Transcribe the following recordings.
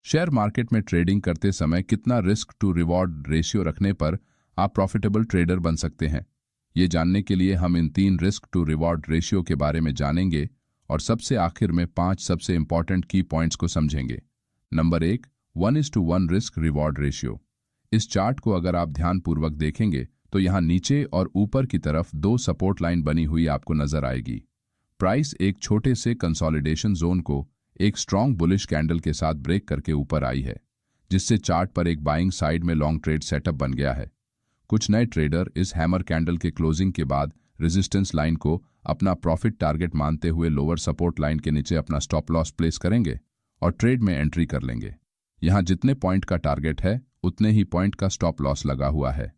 Share market में trading करते समय कितना रिस्क टू रिवॉर्ड रेशियो रखने पर आप प्रॉफिटेबल ट्रेडर बन सकते हैं, ये जानने के लिए हम इन 3 रिस्क टू रिवॉर्ड रेशियो के बारे में जानेंगे और सबसे आखिर में 5 सबसे इंपॉर्टेंट की पॉइंट्स को समझेंगे। Number 1, 1:1 risk reward ratio. इस चार्ट को अगर आप ध्यानपूर्वक देखेंगे तो यहाँ नीचे और ऊपर की तरफ 2 सपोर्ट लाइन बनी हुई आपको नजर आएगी। प्राइस एक छोटे से कंसोलिडेशन जोन को एक स्ट्रॉन्ग बुलिश कैंडल के साथ ब्रेक करके ऊपर आई है, जिससे चार्ट पर एक बाइंग साइड में लॉन्ग ट्रेड सेटअप बन गया है। कुछ नए ट्रेडर इस हैमर कैंडल के क्लोजिंग के बाद रेजिस्टेंस लाइन को अपना प्रॉफिट टारगेट मानते हुए लोअर सपोर्ट लाइन के नीचे अपना स्टॉप लॉस प्लेस करेंगे और ट्रेड में एंट्री कर लेंगे। यहाँ जितने पॉइंट का टारगेट है उतने ही पॉइंट का स्टॉप लॉस लगा हुआ है।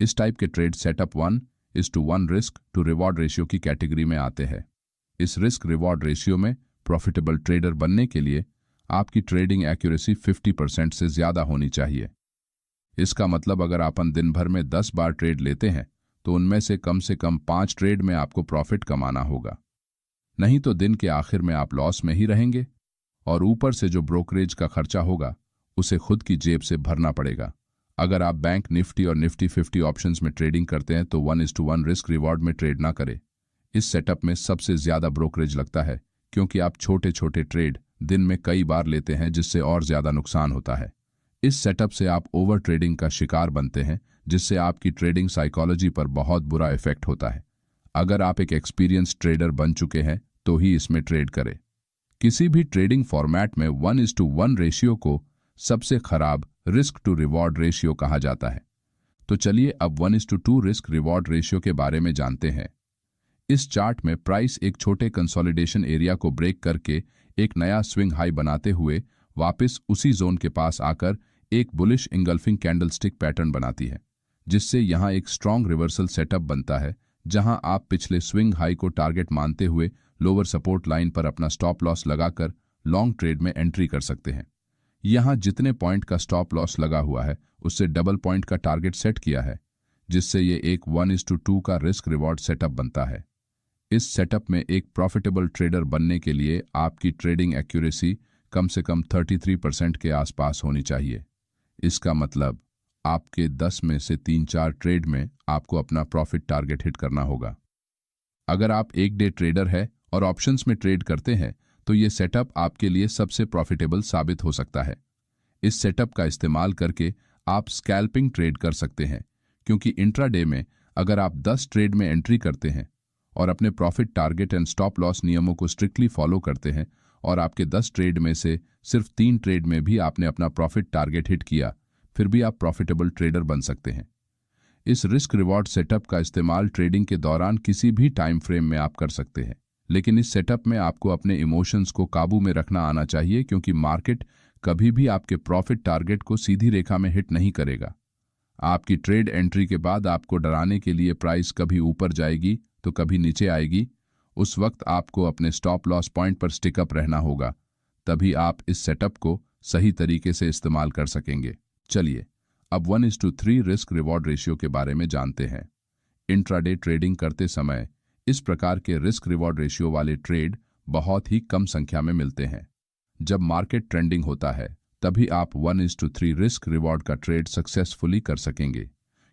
इस टाइप के trade setup 1:1 risk to reward ratio की कैटेगरी में आते हैं। इस रिस्क रिवॉर्ड रेशियो में प्रॉफिटेबल ट्रेडर बनने के लिए आपकी ट्रेडिंग एक्यूरेसी 50% से ज्यादा होनी चाहिए। इसका मतलब अगर आप दिन भर में 10 बार ट्रेड लेते हैं तो उनमें से कम 5 ट्रेड में आपको प्रॉफिट कमाना होगा, नहीं तो दिन के आखिर में आप लॉस में ही रहेंगे और ऊपर से जो ब्रोकरेज का खर्चा होगा उसे खुद की जेब से भरना पड़ेगा। अगर आप बैंक निफ्टी और निफ्टी 50 ऑप्शंस में ट्रेडिंग करते हैं तो 1:1 रिस्क रिवॉर्ड में ट्रेड ना करें। इस सेटअप में सबसे ज्यादा ब्रोकरेज लगता है क्योंकि आप छोटे छोटे ट्रेड दिन में कई बार लेते हैं, जिससे और ज्यादा नुकसान होता है। इस सेटअप से आप ओवर ट्रेडिंग का शिकार बनते हैं, जिससे आपकी ट्रेडिंग साइकोलॉजी पर बहुत बुरा इफेक्ट होता है। अगर आप एक एक्सपीरियंस ट्रेडर बन चुके हैं तो ही इसमें ट्रेड करें। किसी भी ट्रेडिंग फॉर्मेट में 1:1 रेशियो को सबसे खराब रिस्क टू रिवॉर्ड रेशियो कहा जाता है। तो चलिए अब 1:2 रिस्क रिवॉर्ड रेशियो के बारे में जानते हैं। इस चार्ट में प्राइस एक छोटे कंसोलिडेशन एरिया को ब्रेक करके एक नया स्विंग हाई बनाते हुए वापस उसी जोन के पास आकर एक बुलिश इंगल्फिंग कैंडलस्टिक पैटर्न बनाती है, जिससे यहां एक स्ट्रॉन्ग रिवर्सल सेटअप बनता है, जहां आप पिछले स्विंग हाई को टारगेट मानते हुए लोअर सपोर्ट लाइन पर अपना स्टॉप लॉस लगाकर लॉन्ग ट्रेड में एंट्री कर सकते हैं। यहां जितने पॉइंट का स्टॉप लॉस लगा हुआ है उससे डबल पॉइंट का टारगेट सेट किया है, जिससे ये एक 1:2 का रिस्क रिवॉर्ड सेटअप बनता है। इस सेटअप में एक प्रॉफिटेबल ट्रेडर बनने के लिए आपकी ट्रेडिंग एक्यूरेसी कम से कम 33% के आसपास होनी चाहिए। इसका मतलब आपके 10 में से 3-4 ट्रेड में आपको अपना प्रॉफिट टारगेट हिट करना होगा। अगर आप एक डे ट्रेडर है और ऑप्शंस में ट्रेड करते हैं तो ये सेटअप आपके लिए सबसे प्रॉफिटेबल साबित हो सकता है। इस सेटअप का इस्तेमाल करके आप स्कैल्पिंग ट्रेड कर सकते हैं, क्योंकि इंट्राडे में अगर आप 10 ट्रेड में एंट्री करते हैं और अपने profit target and stop loss नियमों को स्ट्रिक्टली फॉलो करते हैं और आपके 10 ट्रेड में से सिर्फ 3 ट्रेड में भी आपने अपना प्रॉफिट टारगेट हिट किया, फिर भी आप प्रॉफिटेबल ट्रेडर बन सकते हैं। इस रिस्क रिवॉर्ड सेटअप का इस्तेमाल ट्रेडिंग के दौरान किसी भी टाइम फ्रेम में आप कर सकते हैं, लेकिन इस सेटअप में आपको अपने इमोशंस को काबू में रखना आना चाहिए, क्योंकि मार्केट कभी भी आपके प्रॉफिट टारगेट को सीधी रेखा में हिट नहीं करेगा। आपकी ट्रेड एंट्री के बाद आपको डराने के लिए प्राइस कभी ऊपर जाएगी तो कभी नीचे आएगी। उस वक्त आपको अपने स्टॉप लॉस पॉइंट पर स्टिकअप रहना होगा, तभी आप इस सेटअप को सही तरीके से इस्तेमाल कर सकेंगे। चलिए अब 1:3 रिस्क रिवॉर्ड रेशियो के बारे में जानते हैं। इंट्राडे ट्रेडिंग करते समय इस प्रकार के रिस्क रिवॉर्ड रेशियो वाले ट्रेड बहुत ही कम संख्या में मिलते हैं। जब मार्केट ट्रेंडिंग होता है तभी आप 1:3 रिस्क रिवॉर्ड का ट्रेड सक्सेसफुली कर सकेंगे,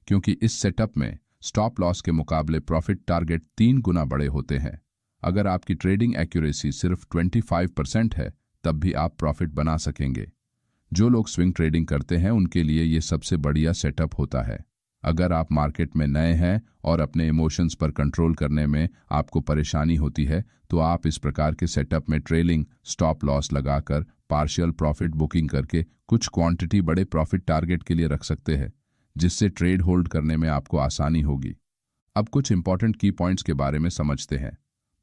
क्योंकि इस सेटअप में स्टॉप लॉस के मुकाबले प्रॉफिट टारगेट 3 गुना बड़े होते हैं। अगर आपकी ट्रेडिंग एक्यूरेसी सिर्फ 25% है तब भी आप प्रॉफिट बना सकेंगे। जो लोग स्विंग ट्रेडिंग करते हैं उनके लिए ये सबसे बढ़िया सेटअप होता है। अगर आप मार्केट में नए हैं और अपने इमोशंस पर कंट्रोल करने में आपको परेशानी होती है तो आप इस प्रकार के सेटअप में ट्रेलिंग स्टॉप लॉस लगाकर पार्शियल प्रॉफिट बुकिंग करके कुछ क्वांटिटी बड़े प्रॉफिट टारगेट के लिए रख सकते हैं, जिससे ट्रेड होल्ड करने में आपको आसानी होगी। अब कुछ इंपॉर्टेंट की पॉइंट्स के बारे में समझते हैं।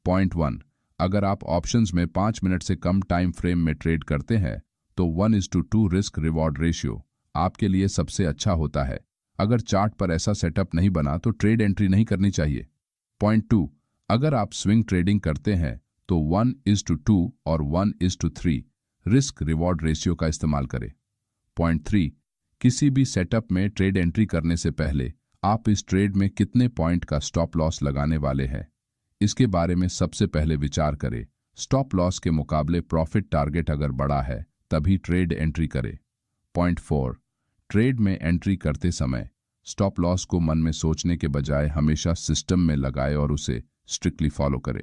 पॉइंट 1, अगर आप ऑप्शंस में 5 मिनट से कम टाइम फ्रेम में ट्रेड करते हैं तो 1:2 रिस्क रिवॉर्ड रेशियो आपके लिए सबसे अच्छा होता है। अगर चार्ट पर ऐसा सेटअप नहीं बना तो ट्रेड एंट्री नहीं करनी चाहिए। पॉइंट 2, अगर आप स्विंग ट्रेडिंग करते हैं तो 1:2 और 1:3 रिस्क रिवॉर्ड रेशियो का इस्तेमाल करें। पॉइंट 3, किसी भी सेटअप में ट्रेड एंट्री करने से पहले आप इस ट्रेड में कितने पॉइंट का स्टॉप लॉस लगाने वाले हैं, इसके बारे में सबसे पहले विचार करें। स्टॉप लॉस के मुकाबले प्रॉफिट टारगेट अगर बड़ा है तभी ट्रेड एंट्री करें। पॉइंट 4, ट्रेड में एंट्री करते समय स्टॉप लॉस को मन में सोचने के बजाय हमेशा सिस्टम में लगाए और उसे स्ट्रिक्टली फॉलो करें।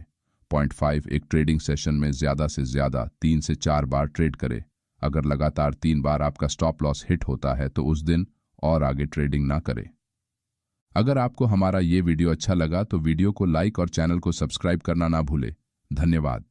पॉइंट 5, एक ट्रेडिंग सेशन में ज़्यादा से ज़्यादा 3 से 4 बार ट्रेड करें। अगर लगातार 3 बार आपका स्टॉप लॉस हिट होता है तो उस दिन और आगे ट्रेडिंग ना करें। अगर आपको हमारा ये वीडियो अच्छा लगा तो वीडियो को लाइक और चैनल को सब्सक्राइब करना ना भूलें। धन्यवाद।